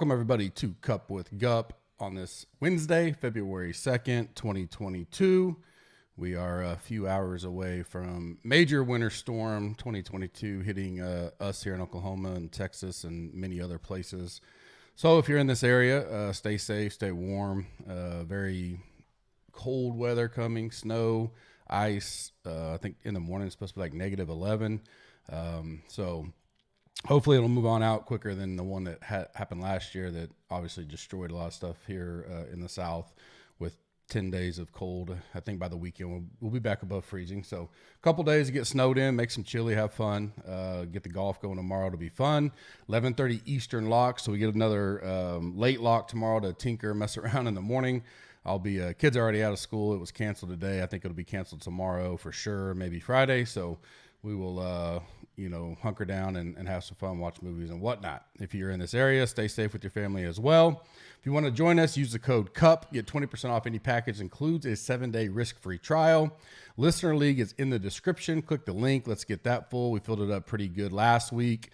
Welcome, everybody, to Cup with Gup on this Wednesday, February 2nd, 2022. We are a few hours away from major winter storm 2022 hitting us here in Oklahoma and Texas and many other places. So if you're in this area, stay safe, stay warm. Very cold weather coming, snow, ice. I think in the morning it's supposed to be like negative 11. So hopefully it'll move on out quicker than the one that happened last year that obviously destroyed a lot of stuff here in the South with 10 days of cold. I think by the weekend we'll be back above freezing. So a couple days to get snowed in, make some chili, have fun, get the golf going tomorrow to be fun. 11:30 Eastern lock, so we get another late lock tomorrow to tinker, mess around in the morning. I'll be kids are already out of school. It was canceled today. I think it'll be canceled tomorrow for sure, maybe Friday. So we will, hunker down and have some fun, watch movies and whatnot. If you're in this area, stay safe with your family as well. If you want to join us, use the code CUP. Get 20% off any package. Includes a 7-day risk-free trial. Listener League is in the description. Click the link. Let's get that full. We filled it up pretty good last week.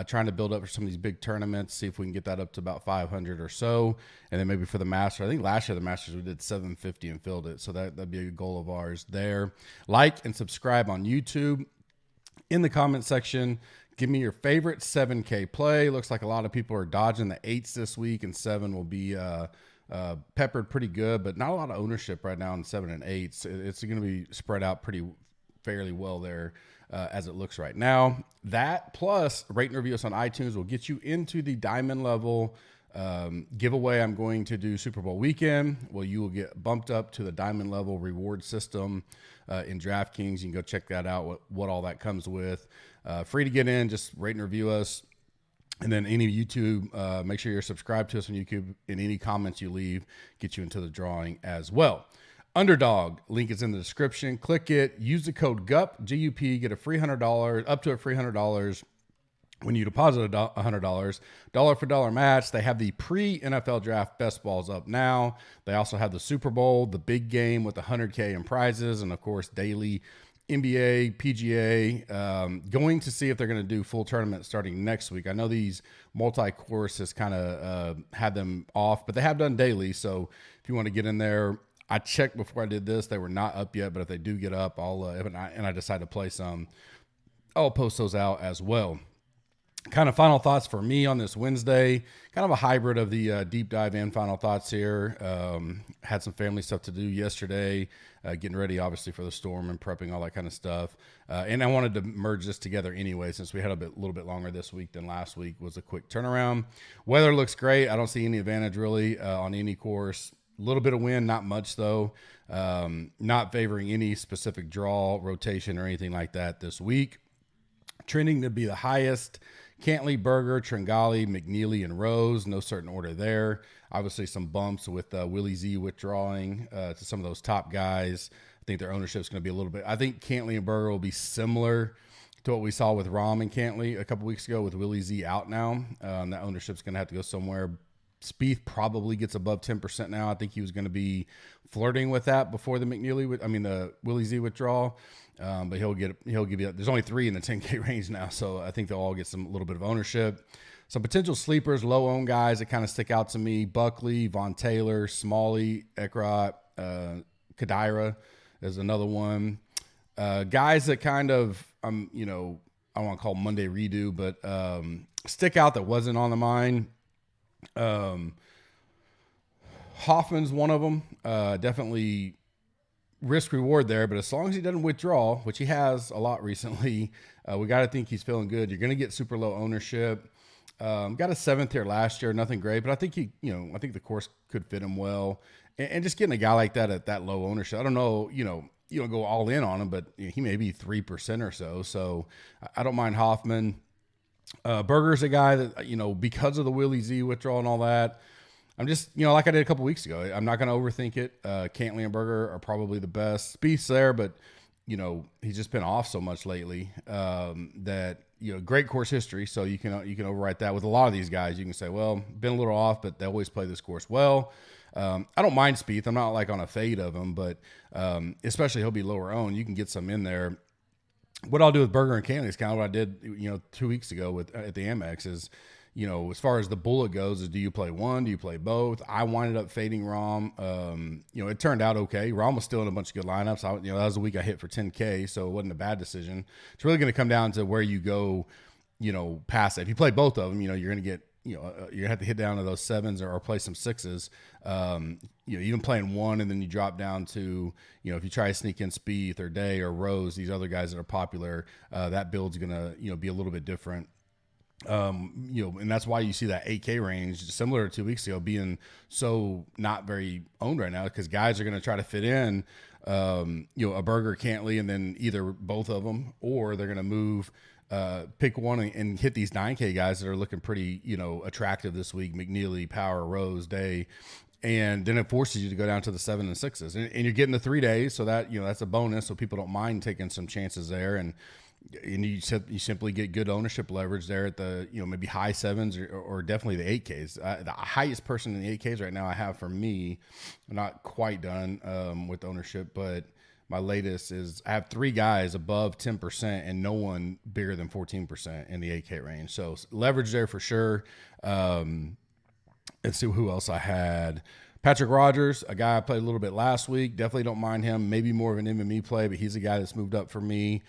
Trying to build up for some of these big tournaments, see if we can get that up to about 500 or so. And then maybe for the Masters, I think last year the Masters we did 750 and filled it. So that'd be a goal of ours there. Like and subscribe on YouTube. In the comment section, give me your favorite 7K play. Looks like a lot of people are dodging the 8s this week, and 7 will be peppered pretty good, but not a lot of ownership right now in 7 and 8s. It's going to be spread out fairly well there as it looks right now. That plus rate and review us on iTunes will get you into the diamond level giveaway I'm going to do Super Bowl weekend. Well, you will get bumped up to the diamond level reward system in DraftKings. You can go check that out, what all that comes with. Free to get in, just rate and review us. And then any YouTube, make sure you're subscribed to us on YouTube, and any comments you leave get you into the drawing as well. Underdog, link is in the description. Click it, use the code GUP, G-U-P, get a free $100, up to a free $100 when you deposit $100. Dollar for dollar match. They have the pre-NFL draft best balls up now. They also have the Super Bowl, the big game with $100K in prizes, and of course daily NBA, PGA. Going to see if they're going to do full tournaments starting next week. I know these multi-course has kind of had them off, but they have done daily. So if you want to get in there, I checked before I did this. They were not up yet, but if they do get up, I decide to play some, I'll post those out as well. Kind of final thoughts for me on this Wednesday, kind of a hybrid of the deep dive and final thoughts here. Had some family stuff to do yesterday, getting ready obviously for the storm and prepping, all that kind of stuff. And I wanted to merge this together anyway, since we had a little bit longer this week than last week. Was a quick turnaround. Weather looks great. I don't see any advantage really on any course. A little bit of wind, not much though. Not favoring any specific draw, rotation, or anything like that this week. Trending to be the highest. Cantley, Berger, Tringali, McNeely, and Rose. No certain order there. Obviously some bumps with Willie Z withdrawing to some of those top guys. I think their ownership is going to be a little bit. I think Cantley and Berger will be similar to what we saw with Rahm and Cantley a couple weeks ago with Willie Z out now. That ownership is going to have to go somewhere. Spieth probably gets above 10% now. I think he was going to be flirting with that before the the Willie Z withdrawal. But he'll give you, there's only 3 in the 10K range now. So I think they'll all get a little bit of ownership. Some potential sleepers, low owned guys that kind of stick out to me. Buckley, Von Taylor, Smalley, Ekrot, Kadira is another one. Guys that kind of, I don't want to call Monday redo, but stick out that wasn't on the mind. Hoffman's one of them. Definitely risk reward there, but as long as he doesn't withdraw, which he has a lot recently, we got to think he's feeling good. You're going to get super low ownership. Got a 7th here last year, nothing great, but I think I think the course could fit him well. And just getting a guy like that at that low ownership, I don't know, you don't go all in on him, but he may be 3% or so. So I don't mind Hoffman. Berger's a guy that, because of the Willie Z withdrawal and all that, I'm just, like I did a couple weeks ago, I'm not going to overthink it. Cantley and Berger are probably the best. Spieth's there, but, he's just been off so much lately that, great course history. So you can overwrite that with a lot of these guys. You can say, well, been a little off, but they always play this course well. I don't mind Spieth. I'm not like on a fade of him, but especially he'll be lower owned. You can get some in there. What I'll do with Berger and Cantley is kind of what I did, 2 weeks ago at the Amex is, as far as the bullet goes, is do you play one? Do you play both? I winded up fading Rom. It turned out okay. Rom was still in a bunch of good lineups. That was the week I hit for 10K, so it wasn't a bad decision. It's really going to come down to where you go, past it. If you play both of them, you're going to get, you're going to have to hit down to those sevens or play some sixes. Even playing one and then you drop down to, if you try to sneak in Spieth or Day or Rose, these other guys that are popular, that build's going to, be a little bit different. And that's why you see that 8K range, similar to 2 weeks ago, being so not very owned right now, because guys are going to try to fit in, a Berger, Cantley, and then either both of them, or they're going to move, pick one and hit these 9K guys that are looking pretty, attractive this week: McNeely, Power, Rose, Day. And then it forces you to go down to the 7 and 6s, and you're getting the 3 days. So that, that's a bonus. So people don't mind taking some chances there. And you simply get good ownership leverage there at the, maybe high 7s or definitely the 8Ks. The highest person in the 8Ks right now I have for me, I'm not quite done with ownership, but my latest is I have 3 guys above 10% and no one bigger than 14% in the 8K range. So leverage there for sure. Let's see who else I had. Patrick Rogers, a guy I played a little bit last week. Definitely don't mind him. Maybe more of an MME play, but he's a guy that's moved up for me.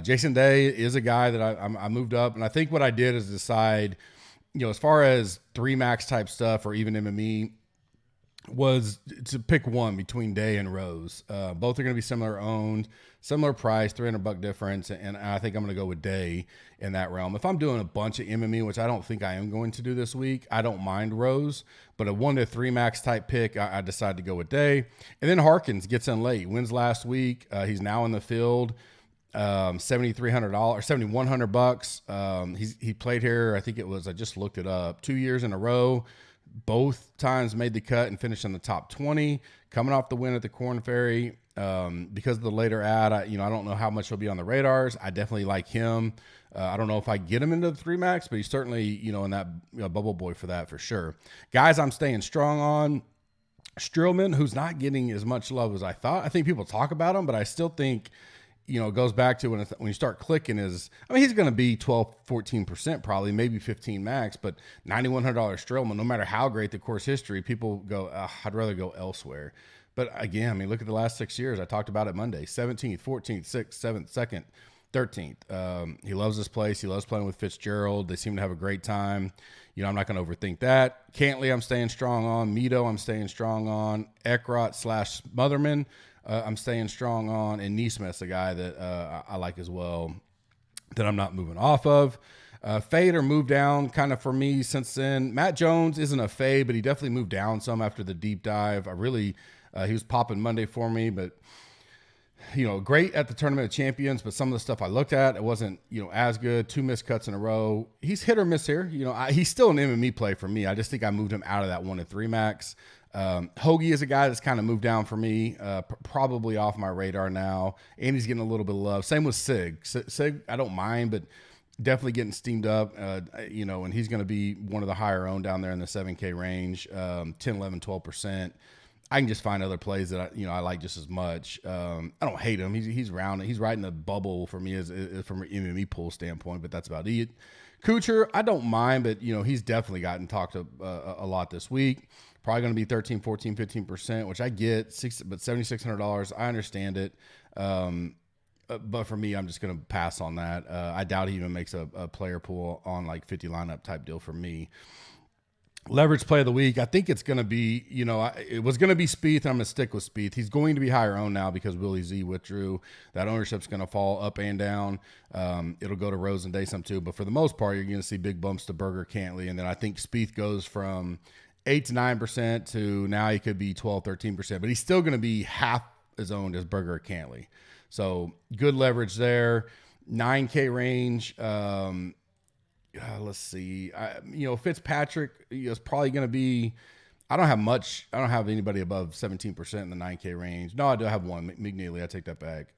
Jason Day is a guy that I moved up, and I think what I did is decide, as far as 3 max type stuff or even MME, was to pick one between Day and Rose. Both are going to be similar owned, similar price, $300 difference, and I think I'm going to go with Day in that realm. If I'm doing a bunch of MME, which I don't think I am going to do this week, I don't mind Rose, but a 1 to 3 max type pick, I decided to go with Day. And then Harkins gets in late, wins last week. He's now in the field. $7,300 or $7,100. He played here. I think it was, I just looked it up, 2 years in a row. Both times made the cut and finished in the top 20, coming off the win at the Corn Ferry. Because of the later ad, I don't know how much he'll be on the radars. I definitely like him. I don't know if I get him into the 3 max, but he's certainly, in that bubble boy for that for sure. Guys, I'm staying strong on. Strillman, who's not getting as much love as I thought. I think people talk about him, but I still think, it goes back to when you start clicking he's going to be 12, 14% probably, maybe 15 max, but $9,100 Strillman, no matter how great the course history, people go, I'd rather go elsewhere. But again, look at the last 6 years. I talked about it Monday, 17th, 14th, 6th, 7th, 2nd, 13th. He loves this place. He loves playing with Fitzgerald. They seem to have a great time. I'm not going to overthink that. Cantley, I'm staying strong on. Mito, I'm staying strong on. Ekrot / Smotherman, I'm staying strong on. And Neesmith's a guy that I like as well, that I'm not moving off of. Fade or move down kind of for me since then. Matt Jones isn't a fade, but he definitely moved down some after the deep dive. He was popping Monday for me, but great at the Tournament of Champions, but some of the stuff I looked at, it wasn't, as good. 2 missed cuts in a row. He's hit or miss here. He's still an MME play for me. I just think I moved him out of that 1 to 3 max. Hoagie is a guy that's kind of moved down for me, probably off my radar now, and he's getting a little bit of love. Same with Sig. Sig, I don't mind, but definitely getting steamed up, and he's going to be one of the higher owned down there in the 7K range, 10, 11, 12%. I can just find other plays that I like just as much. I don't hate him. He's round. He's right in the bubble for me as from an MME pool standpoint, but that's about it. Kuchar, I don't mind, but he's definitely gotten talked a lot this week. Probably going to be 13, 14, 15%, which I get. But $7,600, I understand it. But for me, I'm just going to pass on that. I doubt he even makes a player pool on like 50 lineup type deal for me. Leverage play of the week, I think it's going to be, it was going to be Spieth, and I'm going to stick with Spieth. He's going to be higher owned now because Willie Z withdrew. That ownership's going to fall up and down. It'll go to Rose and Day some too, but for the most part, you're going to see big bumps to Berger, Cantley, and then I think Spieth goes from 8 to 9% to now he could be 12, 13%, but he's still going to be half as owned as Berger or Cantley. So good leverage there. 9K range. Let's see. Fitzpatrick is probably going to be. I don't have anybody above 17% in the 9K range. No, I do have one. McNeely. I take that back.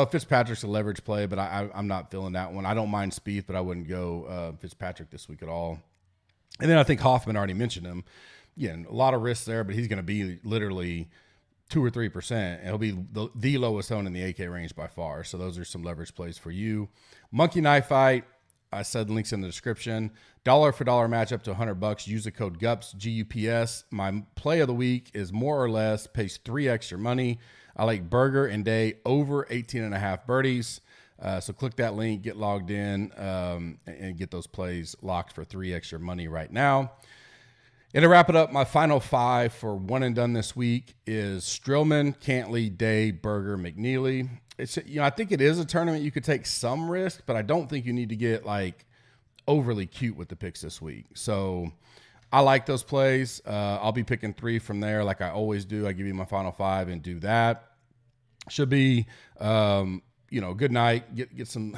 Fitzpatrick's a leverage play, but I'm not feeling that one. I don't mind Spieth, but I wouldn't go Fitzpatrick this week at all. And then I think Hoffman, already mentioned him. Yeah, a lot of risks there, but he's going to be literally 2 or 3%, and he'll be the lowest owned in the AK range by far. So those are some leverage plays for you. Monkey knife fight. I said links in the description. Dollar for dollar match up to $100. Use the code GUPS, GUPS. My play of the week is more or less, pays 3 extra money. I like Berger and Day over 18.5 birdies. So click that link, get logged in, and get those plays locked for 3 extra money right now. And to wrap it up, my final 5 for one and done this week is Strillman, Cantley, Day, Berger, McNeely. It's, I think it is a tournament you could take some risk, but I don't think you need to get like overly cute with the picks this week. So I like those plays. I'll be picking 3 from there like I always do. I give you my final 5 and do that. Should be good night. Get some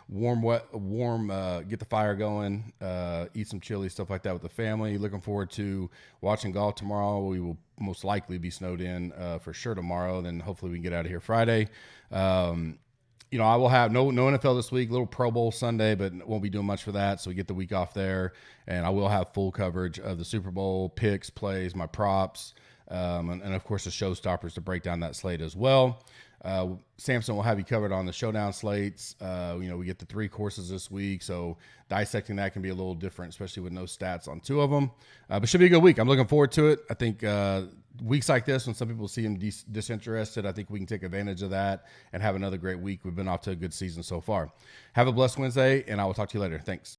warm, get the fire going, eat some chili, stuff like that with the family. Looking forward to watching golf tomorrow. We will most likely be snowed in for sure tomorrow. Then hopefully we can get out of here Friday. I will have no NFL this week, little Pro Bowl Sunday, but won't be doing much for that. So we get the week off there, and I will have full coverage of the Super Bowl, picks, plays, my props, and of course the showstoppers to break down that slate as well. Samson will have you covered on the showdown slates. We get the 3 courses this week, so dissecting that can be a little different, especially with no stats on 2 of them. But should be a good week. I'm looking forward to it. I think weeks like this, when some people seem disinterested, I think we can take advantage of that and have another great week. We've been off to a good season so far. Have a blessed Wednesday, and I will talk to you later. Thanks.